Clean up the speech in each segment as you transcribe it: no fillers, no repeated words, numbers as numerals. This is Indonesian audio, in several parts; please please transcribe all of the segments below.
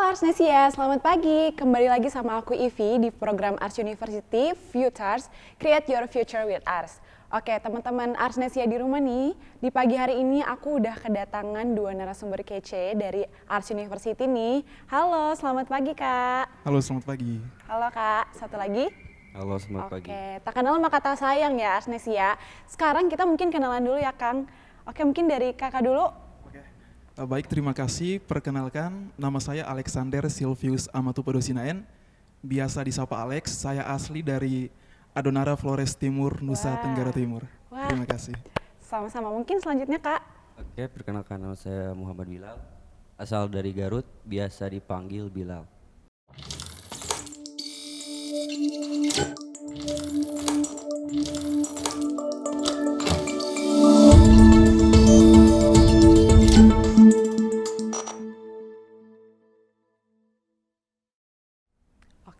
Arsnesia, selamat pagi. Kembali lagi sama aku Ivi di program Ars University Futures, Create Your Future with Ars. Oke, teman-teman Arsnesia di rumah nih, di pagi hari ini aku udah kedatangan dua narasumber kece dari Ars University nih. Halo, selamat pagi Kak. Halo, selamat pagi. Halo Kak, satu lagi. Halo, selamat pagi. Oke, tak kenal maka tak sayang ya Arsnesia. Sekarang kita mungkin kenalan dulu ya Kang. Oke, mungkin dari Kakak dulu. Baik, terima kasih. Perkenalkan, nama saya Alexander Silvius Amatupodosinaen. Biasa disapa Alex, saya asli dari Adonara Flores Timur, Nusa Tenggara Timur. Wah. Terima kasih. Sama-sama, mungkin selanjutnya Kak. Oke, perkenalkan nama saya Muhammad Bilal, asal dari Garut, biasa dipanggil Bilal.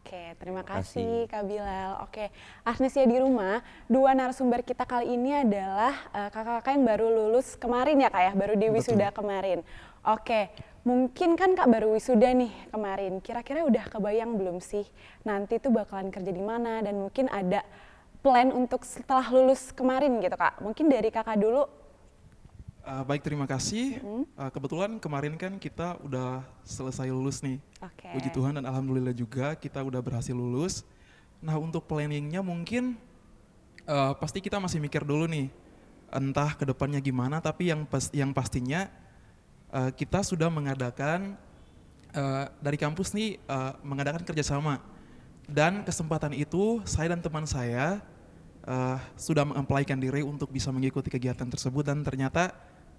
Oke, terima kasih Kak Bilal. Oke, Arsnesia di rumah, dua narasumber kita kali ini adalah kakak-kakak yang baru lulus kemarin ya Kak ya, baru di wisuda kemarin. Oke, mungkin kan Kak baru wisuda nih kemarin, kira-kira udah kebayang belum sih nanti tuh bakalan kerja di mana dan mungkin ada plan untuk setelah lulus kemarin gitu Kak. Mungkin dari Kakak dulu. Baik, terima kasih. Kebetulan kemarin kan kita udah selesai lulus nih. Oke. Puji Tuhan dan Alhamdulillah juga kita udah berhasil lulus. Nah, untuk planningnya mungkin pasti kita masih mikir dulu nih, entah ke depannya gimana, tapi yang pastinya kita sudah mengadakan dari kampus nih mengadakan kerjasama. Dan kesempatan itu saya dan teman saya sudah mengapplykan diri untuk bisa mengikuti kegiatan tersebut dan ternyata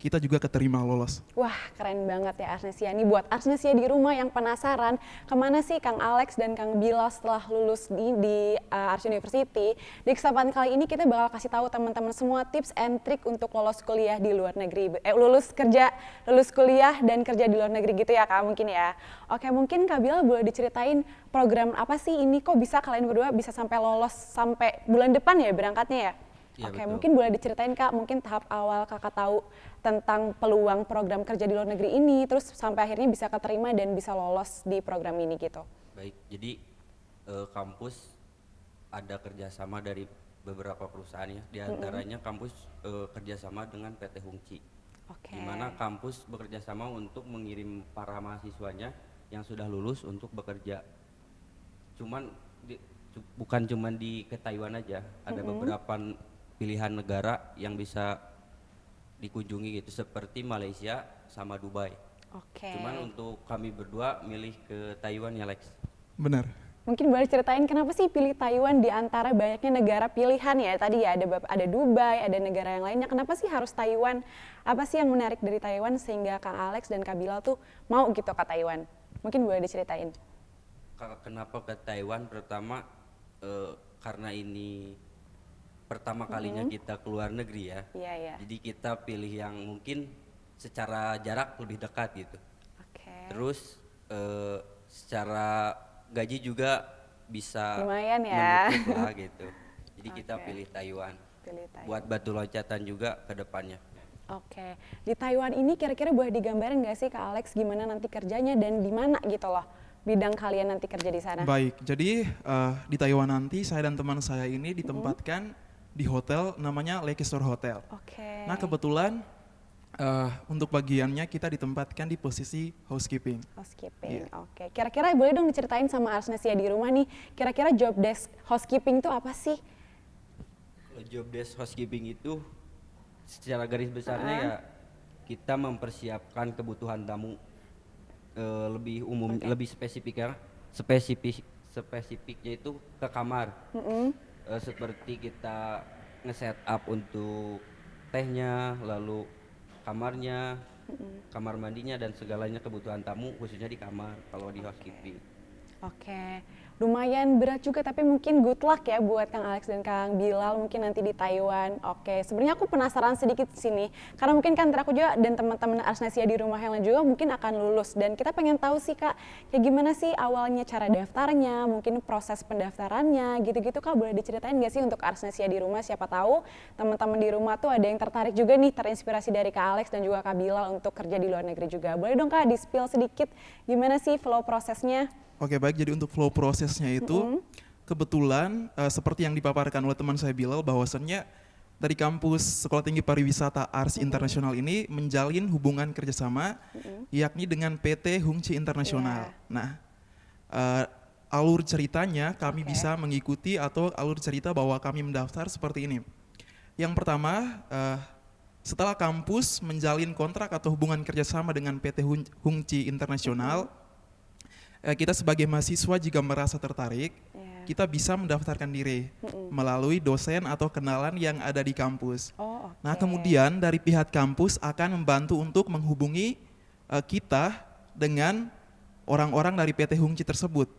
kita juga keterima lolos. Wah, keren banget ya Arsnesia. Ini buat Arsnesia di rumah yang penasaran kemana sih Kang Alex dan Kang Bilal setelah lulus di Ars University. Di kesempatan kali ini kita bakal kasih tahu teman-teman semua tips and trick untuk lolos kuliah di luar negeri. Lulus kuliah dan kerja di luar negeri gitu ya Kak mungkin ya. Oke, mungkin Kak Bilal boleh diceritain program apa sih ini kok bisa kalian berdua bisa sampai lolos sampai bulan depan ya berangkatnya ya? Iya, Oke, betul. mungkin boleh diceritain Kak, mungkin tahap awal Kakak tahu tentang peluang program kerja di luar negeri ini, terus sampai akhirnya bisa keterima dan bisa lolos di program ini gitu. Baik, jadi kampus ada kerjasama dari beberapa perusahaan ya, diantaranya kampus kerjasama dengan PT Hungci. Oke. Di mana kampus bekerjasama untuk mengirim para mahasiswanya yang sudah lulus untuk bekerja. Bukan cuman ke Taiwan aja, ada beberapa pilihan negara yang bisa dikunjungi gitu seperti Malaysia sama Dubai. Oke. Cuman untuk kami berdua milih ke Taiwan ya Lex. Benar. Mungkin boleh ceritain kenapa sih pilih Taiwan di antara banyaknya negara pilihan ya? Tadi ya ada Dubai, ada negara yang lainnya. Kenapa sih harus Taiwan? Apa sih yang menarik dari Taiwan sehingga Kang Alex dan Kak Bilal tuh mau gitu ke Taiwan? Mungkin boleh diceritain. Kenapa ke Taiwan? Pertama karena ini pertama kalinya kita keluar negeri ya. Iya, iya. Jadi kita pilih yang mungkin secara jarak lebih dekat gitu. Oke. Terus secara gaji juga bisa Lumayan ya. menutup lah gitu. Jadi kita Oke. pilih Taiwan. Pilih Taiwan. Buat batu loncatan juga ke depannya. Oke, di Taiwan ini kira-kira boleh digambarin nggak sih Kak Alex gimana nanti kerjanya dan di mana gitu loh bidang kalian nanti kerja di sana? Baik, jadi di Taiwan nanti saya dan teman saya ini ditempatkan di hotel namanya Lakeshore Hotel. Oke. Nah, kebetulan untuk bagiannya kita ditempatkan di posisi housekeeping. Housekeeping, oke. Kira-kira boleh dong diceritain sama Arsnesia di rumah nih, kira-kira job desk housekeeping itu apa sih? Kalau job desk housekeeping itu secara garis besarnya ya kita mempersiapkan kebutuhan tamu lebih umum, lebih spesifiknya itu ke kamar. Seperti kita nge-set up untuk tehnya, lalu kamarnya, kamar mandinya dan segalanya kebutuhan tamu khususnya di kamar kalau di housekeeping. Oke, lumayan berat juga tapi mungkin good luck ya buat Kang Alex dan Kang Bilal mungkin nanti di Taiwan. Oke, sebenarnya aku penasaran sedikit di sini karena mungkin kan aku juga dan teman-teman Arsnesia di rumah yang lain juga mungkin akan lulus dan kita pengen tahu sih Kak, kayak gimana sih awalnya cara daftarnya, mungkin proses pendaftarannya gitu-gitu Kak, boleh diceritain nggak sih untuk Arsnesia di rumah, siapa tahu teman-teman di rumah tuh ada yang tertarik juga nih, terinspirasi dari Kak Alex dan juga Kak Bilal untuk kerja di luar negeri juga. Boleh dong Kak di-spill sedikit gimana sih flow prosesnya? Oke baik, jadi untuk flow prosesnya itu kebetulan seperti yang dipaparkan oleh teman saya Bilal bahwasannya dari kampus Sekolah Tinggi Pariwisata Ars Internasional ini menjalin hubungan kerjasama yakni dengan PT Hungchi Internasional. Nah, alur ceritanya kami bisa mengikuti atau alur cerita bahwa kami mendaftar seperti ini. Yang pertama, setelah kampus menjalin kontrak atau hubungan kerjasama dengan PT Hungchi Internasional, kita sebagai mahasiswa jika merasa tertarik, kita bisa mendaftarkan diri melalui dosen atau kenalan yang ada di kampus. Nah kemudian dari pihak kampus akan membantu untuk menghubungi kita dengan orang-orang dari PT Hungchi tersebut.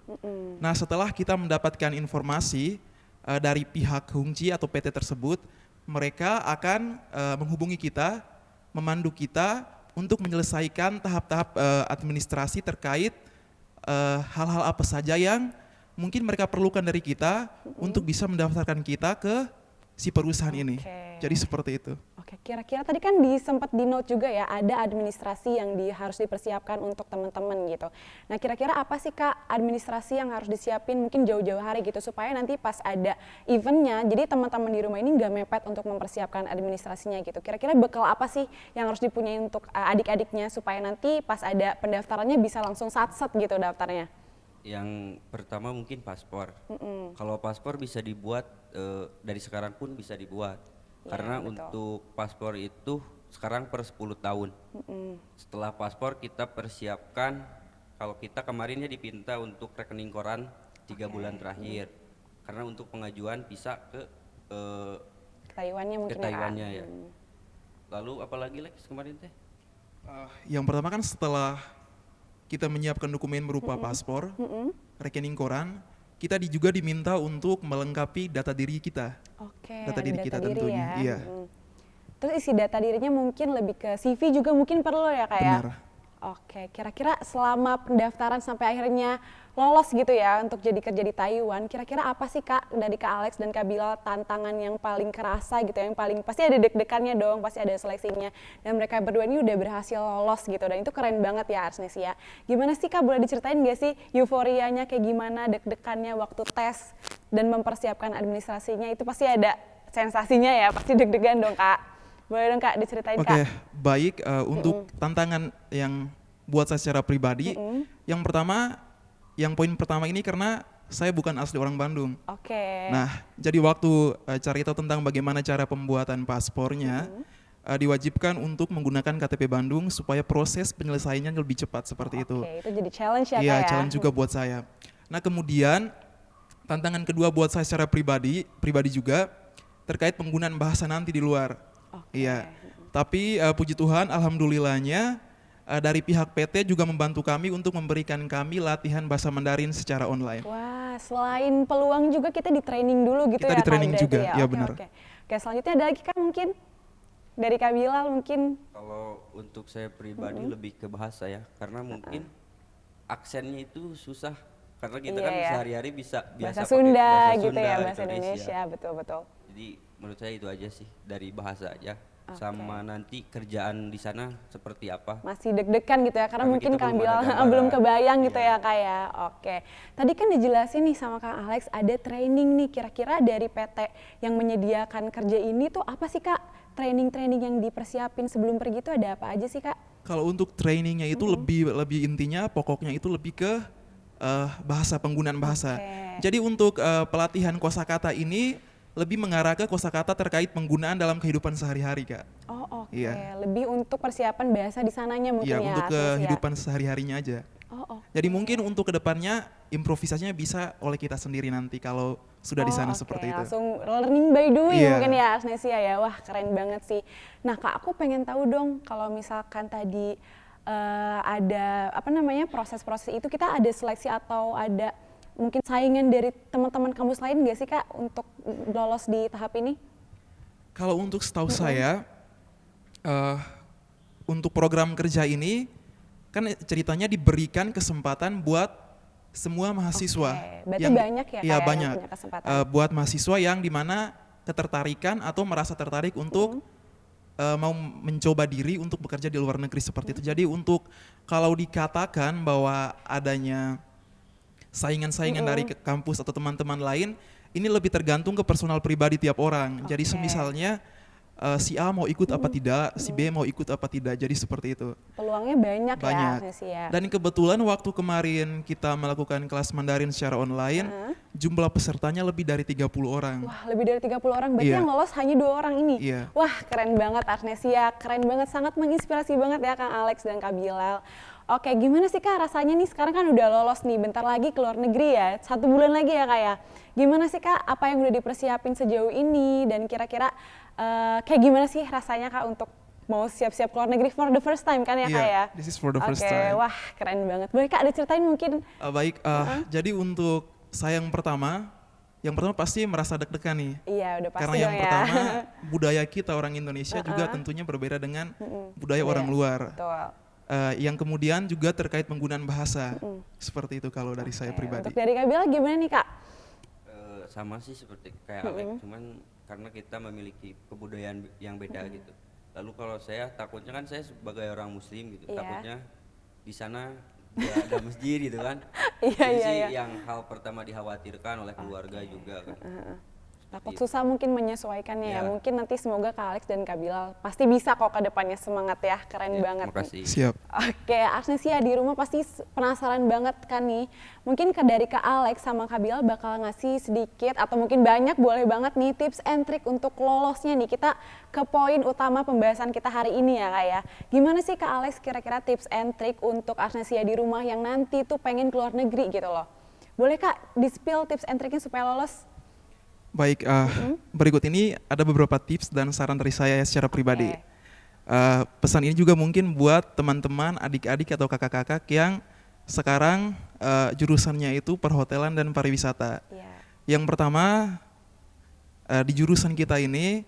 Nah setelah kita mendapatkan informasi dari pihak Hungchi atau PT tersebut, mereka akan menghubungi kita, memandu kita untuk menyelesaikan tahap-tahap administrasi terkait hal-hal apa saja yang mungkin mereka perlukan dari kita untuk bisa mendaftarkan kita ke si perusahaan ini. Jadi seperti itu. Oke, kira-kira tadi kan sempat di note juga ya, ada administrasi yang harus dipersiapkan untuk teman-teman gitu. Nah kira-kira apa sih Kak administrasi yang harus disiapin mungkin jauh-jauh hari gitu supaya nanti pas ada eventnya, jadi teman-teman di rumah ini nggak mepet untuk mempersiapkan administrasinya gitu. Kira-kira bekal apa sih yang harus dipunyai untuk adik-adiknya supaya nanti pas ada pendaftarannya bisa langsung sat-set gitu daftarnya? Yang pertama mungkin paspor. Kalau paspor bisa dibuat dari sekarang pun bisa dibuat. Karena untuk paspor itu sekarang per 10 tahun. Setelah paspor kita persiapkan, kalau kita kemarinnya dipinta untuk rekening koran 3 bulan terakhir. Karena untuk pengajuan bisa ke Taiwannya mungkin Taiwannya ya. Lalu apalagi Lex kemarin teh? Yang pertama kan setelah kita menyiapkan dokumen berupa paspor, rekening koran, kita juga diminta untuk melengkapi data diri kita. Data diri kita tentunya. Ya. Terus isi data dirinya mungkin lebih ke CV juga mungkin perlu ya Kak ya? Benar. Oke, kira-kira selama pendaftaran sampai akhirnya lolos gitu ya untuk jadi kerja di Taiwan, kira-kira apa sih Kak dari Kak Alex dan Kak Bilal tantangan yang paling kerasa gitu, yang paling pasti ada deg-degannya dong, pasti ada seleksinya, dan mereka berdua ini udah berhasil lolos gitu, dan itu keren banget ya Arsnesia. Gimana sih Kak, boleh diceritain gak sih euforianya kayak gimana, deg-degannya waktu tes dan mempersiapkan administrasinya, itu pasti ada sensasinya ya, pasti deg-degan dong Kak. Boleh dong Kak diceritain Kak. Oke, baik untuk tantangan yang buat saya secara pribadi, yang pertama, yang poin pertama ini karena saya bukan asli orang Bandung. Nah, jadi waktu cari tahu tentang bagaimana cara pembuatan paspornya, diwajibkan untuk menggunakan KTP Bandung supaya proses penyelesaiannya lebih cepat seperti itu. Itu jadi challenge ya Kak Iya, ya? challenge juga buat saya. Nah kemudian tantangan kedua buat saya secara pribadi juga terkait penggunaan bahasa nanti di luar. Iya, tapi puji Tuhan alhamdulillahnya dari pihak PT juga membantu kami untuk memberikan kami latihan bahasa Mandarin secara online. Wah, selain peluang juga kita di training dulu gitu kita ya? Kita di training juga, ya Oke, benar. Oke, selanjutnya ada lagi Kak mungkin? Dari Kak Bilal mungkin? Kalau untuk saya pribadi lebih ke bahasa ya, karena mungkin aksennya itu susah. Karena kita kan sehari-hari biasa bahasa pakai Sunda bahasa gitu Sunda, ya, bahasa Indonesia, betul-betul. Jadi menurut saya itu aja sih dari bahasa aja. Sama nanti kerjaan di sana seperti apa. Masih deg-degan gitu ya, karena mungkin Kang Bilal belum gambaran. kebayang gitu ya Kak ya. Oke, tadi kan dijelasin nih sama Kang Alex ada training nih, kira-kira dari PT yang menyediakan kerja ini tuh apa sih Kak? Training-training yang dipersiapin sebelum pergi itu ada apa aja sih Kak? Kalau untuk trainingnya itu lebih intinya pokoknya itu lebih ke bahasa, penggunaan bahasa. Jadi untuk pelatihan kosakata ini lebih mengarah ke kosakata terkait penggunaan dalam kehidupan sehari-hari Kak. Lebih untuk persiapan bahasa di sananya mungkin ya? Iya, untuk kehidupan sehari-harinya aja. Jadi mungkin untuk kedepannya improvisasinya bisa oleh kita sendiri nanti kalau sudah di sana seperti itu. Langsung learning by doing mungkin ya Arsnesia ya, wah keren banget sih. Nah Kak, aku pengen tahu dong kalau misalkan tadi ada apa namanya proses-proses itu, kita ada seleksi atau ada mungkin saingan dari teman-teman kampus lain nggak sih Kak untuk lolos di tahap ini? Kalau untuk setahu saya, untuk program kerja ini kan ceritanya diberikan kesempatan buat semua mahasiswa. Oke, berarti banyak ya Kak Iya yang banyak. punya kesempatan. Buat mahasiswa yang dimana ketertarikan atau merasa tertarik untuk mau mencoba diri untuk bekerja di luar negeri seperti itu. Jadi untuk kalau dikatakan bahwa adanya saingan-saingan dari kampus atau teman-teman lain, ini lebih tergantung ke personal pribadi tiap orang. Jadi semisalnya si A mau ikut apa tidak, si B mau ikut apa tidak. Jadi seperti itu. Peluangnya banyak, Banyak. ya sih ya. Dan kebetulan waktu kemarin kita melakukan kelas Mandarin secara online, jumlah pesertanya lebih dari 30 orang. Wah, lebih dari 30 orang, berarti Iya. yang lolos hanya 2 orang ini. Iya. Wah, keren banget Arnesia, keren banget, sangat menginspirasi banget ya Kang Alex dan Kak Bilal. Oke, gimana sih Kak rasanya nih, sekarang kan udah lolos nih, bentar lagi ke luar negeri ya, 1 bulan lagi ya Kak ya. Gimana sih Kak, apa yang udah dipersiapin sejauh ini, dan kira-kira kayak gimana sih rasanya Kak untuk mau siap-siap ke luar negeri for the first time kan ya Kak Iya, ya? this is for the first Oke, time. wah keren banget. Boleh Kak diceritain mungkin? Baik, jadi untuk saya yang pertama pasti merasa deg-degan nih. Iya, udah pasti Karena yang dong ya. pertama budaya kita orang Indonesia juga tentunya berbeda dengan budaya orang luar. Betul. Yang kemudian juga terkait penggunaan bahasa. Seperti itu kalau dari saya pribadi. Untuk dari Kak Bilal gimana nih Kak? Sama sih seperti kayak Alex, cuman karena kita memiliki kebudayaan yang beda gitu. Lalu kalau saya takutnya kan saya sebagai orang muslim gitu, Iya. takutnya di sana nggak ada masjid gitu kan. Iya, Jadi iya, sih iya. yang hal pertama dikhawatirkan oleh keluarga juga kan. Takut susah mungkin menyesuaikannya ya. Ya. Mungkin nanti semoga Kak Alex dan Kak Bilal pasti bisa kok ke depannya, semangat ya. Keren Ya, banget. makasih. Siap. Oke, Arnesia di rumah pasti penasaran banget kan nih. Mungkin dari Kak Alex sama Kak Bilal bakal ngasih sedikit atau mungkin banyak, boleh banget nih tips and trick untuk lolosnya nih. Kita ke poin utama pembahasan kita hari ini ya Kak ya. Gimana sih Kak Alex kira-kira tips and trick untuk Arnesia di rumah yang nanti tuh pengen keluar negeri gitu loh. Boleh Kak di-spill tips and tricknya supaya lolos? Baik, berikut ini ada beberapa tips dan saran dari saya secara pribadi. Pesan ini juga mungkin buat teman-teman, adik-adik atau kakak-kakak yang sekarang jurusannya itu perhotelan dan pariwisata. Iya. Yang pertama, di jurusan kita ini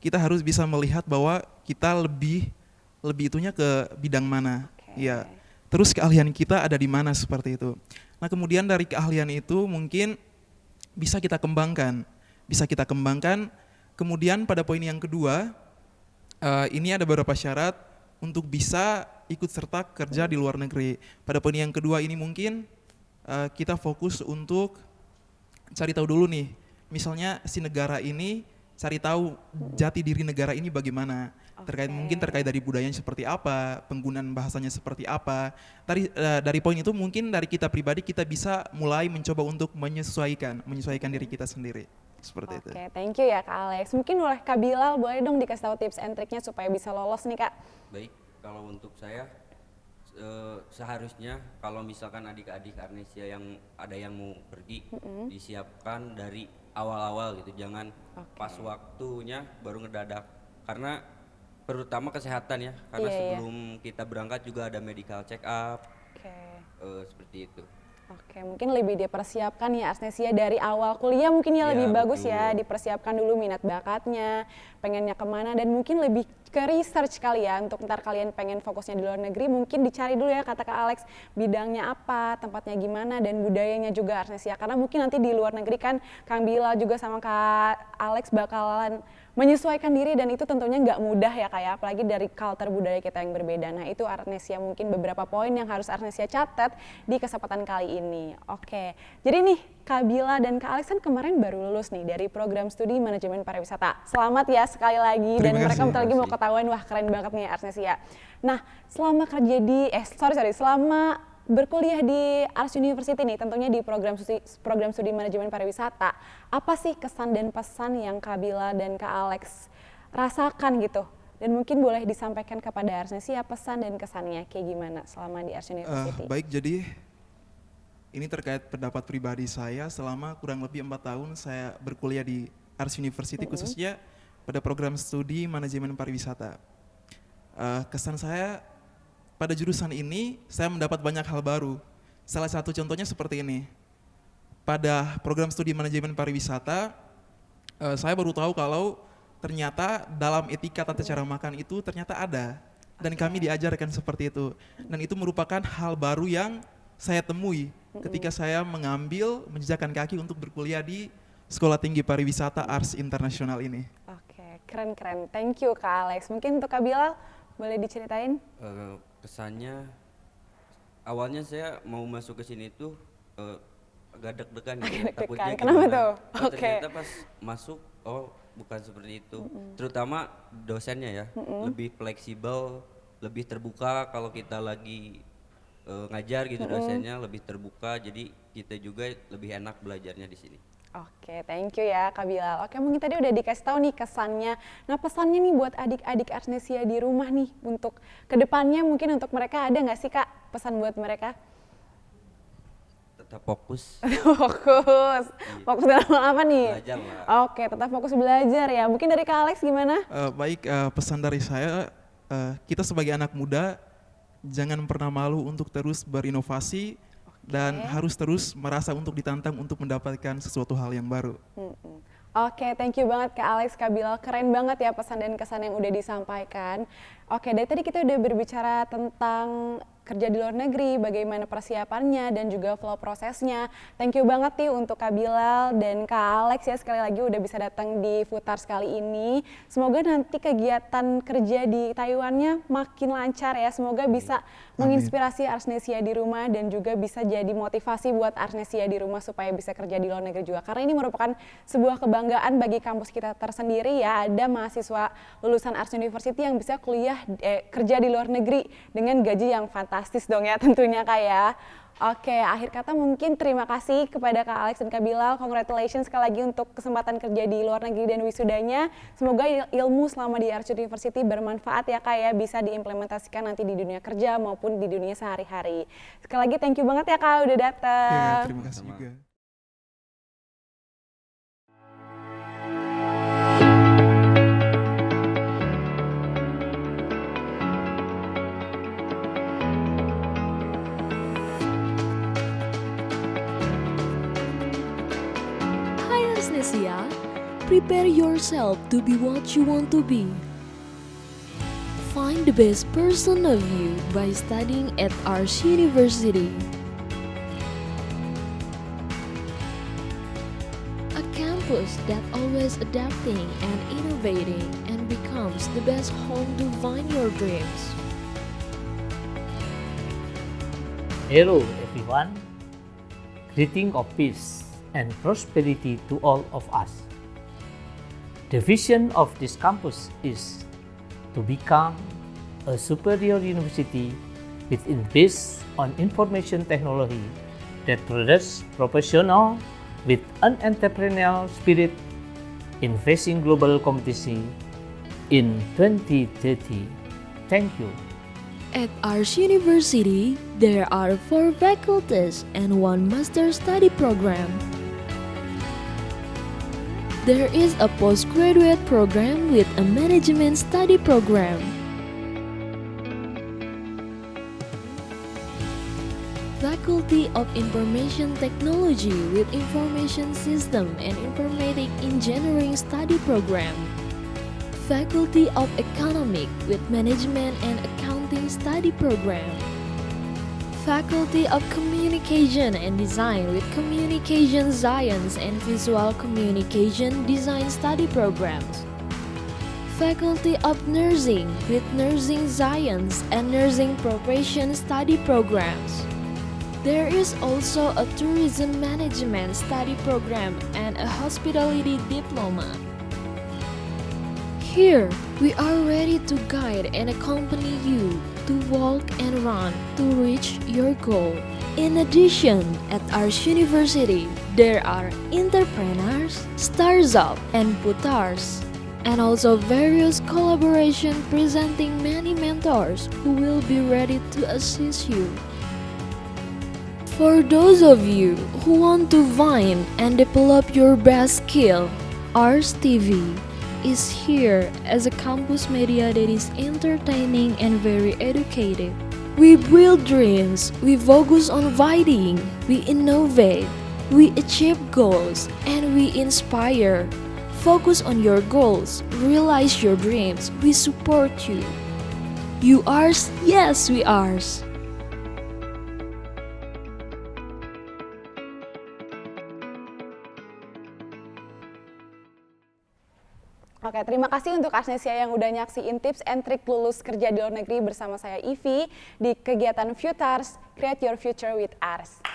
kita harus bisa melihat bahwa kita lebih itunya ke bidang mana. Oke. Ya. Terus keahlian kita ada di mana seperti itu. Nah, kemudian dari keahlian itu mungkin bisa kita kembangkan. Kemudian pada poin yang kedua, ini ada beberapa syarat untuk bisa ikut serta kerja di luar negeri. Pada poin yang kedua ini mungkin kita fokus untuk cari tahu dulu nih, misalnya si negara ini cari tahu jati diri negara ini bagaimana, mungkin terkait dari budayanya seperti apa, penggunaan bahasanya seperti apa. Dari poin itu mungkin dari kita pribadi kita bisa mulai mencoba untuk menyesuaikan diri kita sendiri. Seperti itu. Oke, thank you ya Kak Alex. Mungkin boleh Kak Bilal, boleh dong dikasih tahu tips and triknya supaya bisa lolos nih Kak. Baik, kalau untuk saya seharusnya kalau misalkan adik-adik Arnesia yang ada yang mau pergi, disiapkan dari awal-awal gitu, jangan pas waktunya baru ngedadak. Karena terutama kesehatan ya, karena Iya, iya. sebelum kita berangkat juga ada medical check up, Oke. seperti itu. Oke, mungkin lebih dipersiapkan ya Arnesia dari awal kuliah mungkin ya Iya, lebih bagus betul. ya, dipersiapkan dulu minat bakatnya, pengennya kemana, dan mungkin lebih ke research kali ya untuk ntar kalian pengen fokusnya di luar negeri, mungkin dicari dulu ya kata Kak Alex bidangnya apa, tempatnya gimana, dan budayanya juga Arnesia, karena mungkin nanti di luar negeri kan Kang Bilal juga sama Kak Alex bakalan menyesuaikan diri, dan itu tentunya nggak mudah ya Kak ya, apalagi dari culture budaya kita yang berbeda. Nah itu Arnesia mungkin beberapa poin yang harus Arnesia catat di kesempatan kali ini. Oke, jadi nih Kak Bila dan Kak Alex kan kemarin baru lulus nih dari program studi manajemen pariwisata. Selamat ya sekali lagi, dan Terima mereka kasih. bentar lagi mau ketahuan, wah keren banget nih Arnesia. Nah selama kerja di, selama berkuliah di Ars University nih, tentunya di program studi manajemen pariwisata, apa sih kesan dan pesan yang Kak Bila dan Kak Alex rasakan gitu? Dan mungkin boleh disampaikan kepada Arnesia pesan dan kesannya kayak gimana selama di Ars University? Baik, jadi ini terkait pendapat pribadi saya selama kurang lebih 4 tahun saya berkuliah di Ars University, khususnya pada program studi manajemen pariwisata. Kesan saya pada jurusan ini saya mendapat banyak hal baru. Salah satu contohnya seperti ini. Pada program studi manajemen pariwisata, saya baru tahu kalau ternyata dalam etika tata cara makan itu ternyata ada. Dan kami diajarkan seperti itu. Dan itu merupakan hal baru yang saya temui ketika saya menjejakkan kaki untuk berkuliah di Sekolah Tinggi Pariwisata Ars Internasional ini. Oke, keren-keren. Thank you Kak Alex. Mungkin untuk Kak Bilal, boleh diceritain? Kesannya, awalnya saya mau masuk ke sini tuh agak deg-degan gitu. Takutnya Kenapa gimana. tuh? Oh, Oke. ternyata pas masuk, oh bukan seperti itu. Terutama dosennya ya, lebih fleksibel, lebih terbuka kalau kita lagi ngajar gitu, dosennya lebih terbuka, jadi kita juga lebih enak belajarnya di sini. Oke, thank you ya Kak Bilal. Oke, mungkin tadi udah dikasih tahu nih kesannya. Nah, pesannya nih buat adik-adik Arsnesia di rumah nih untuk kedepannya mungkin untuk mereka ada nggak sih Kak pesan buat mereka? Tetap fokus, Fokus dalam apa nih? belajar lah. Oke, tetap fokus belajar ya. Mungkin dari Kak Alex gimana? Baik, pesan dari saya, kita sebagai anak muda jangan pernah malu untuk terus berinovasi dan harus terus merasa untuk ditantang untuk mendapatkan sesuatu hal yang baru. Oke, thank you banget Kak Alex, Kak Bilal. Keren banget ya pesan dan kesan yang udah disampaikan. Oke, dari tadi kita udah berbicara tentang kerja di luar negeri, bagaimana persiapannya dan juga flow prosesnya. Thank you banget nih untuk Kak Bilal dan Kak Alex ya sekali lagi udah bisa datang di Futars kali ini. Semoga nanti kegiatan kerja di Taiwannya makin lancar ya. Semoga bisa menginspirasi Arsnesia di rumah dan juga bisa jadi motivasi buat Arsnesia di rumah supaya bisa kerja di luar negeri juga. Karena ini merupakan sebuah kebanggaan bagi kampus kita tersendiri ya. Ada mahasiswa lulusan Ars University yang bisa kerja di luar negeri dengan gaji yang fantastis dong ya tentunya Kak ya. Oke, akhir kata mungkin terima kasih kepada Kak Alex dan Kak Bilal. Congratulations sekali lagi untuk kesempatan kerja di luar negeri dan wisudanya. Semoga ilmu selama di Ars University bermanfaat ya Kak ya, bisa diimplementasikan nanti di dunia kerja maupun di dunia sehari-hari. Sekali lagi thank you banget ya Kak udah datang. Ya, terima kasih juga. Arsnesia, prepare yourself to be what you want to be. Find the best version of you by studying at Ars University. A campus that always adapting and innovating and becomes the best home to find your dreams. Hello everyone, greeting of peace and prosperity to all of us. The vision of this campus is to become a superior university based on information technology that produces professionals with an entrepreneurial spirit in facing global competition in 2030. Thank you. At Ars University, there are 4 faculties and 1 master study program. There is a postgraduate program with a management study program. Faculty of Information Technology with Information System and Informatic Engineering study program. Faculty of Economic with Management and Accounting study program. Faculty of Communication and Design with Communication Science and Visual Communication Design study programs. Faculty of Nursing with Nursing Science and Nursing Profession study programs. There is also a Tourism Management study program and a Hospitality Diploma. Here, we are ready to guide and accompany you to walk and run to reach your goal. In addition, at Ars University, there are entrepreneurs, startups, and putars, and also various collaboration presenting many mentors who will be ready to assist you. For those of you who want to find and develop your best skill, Ars TV is here as a campus media that is entertaining and very educative. We build dreams, we focus on fighting, we innovate, we achieve goals, and we inspire. Focus on your goals, realize your dreams, we support you. You ours? Yes, we ours. Oke, terima kasih untuk Arsnesia yang udah nyaksiin tips and trik lulus kerja di luar negeri bersama saya Ivi di kegiatan Futures, Create Your Future with Ars.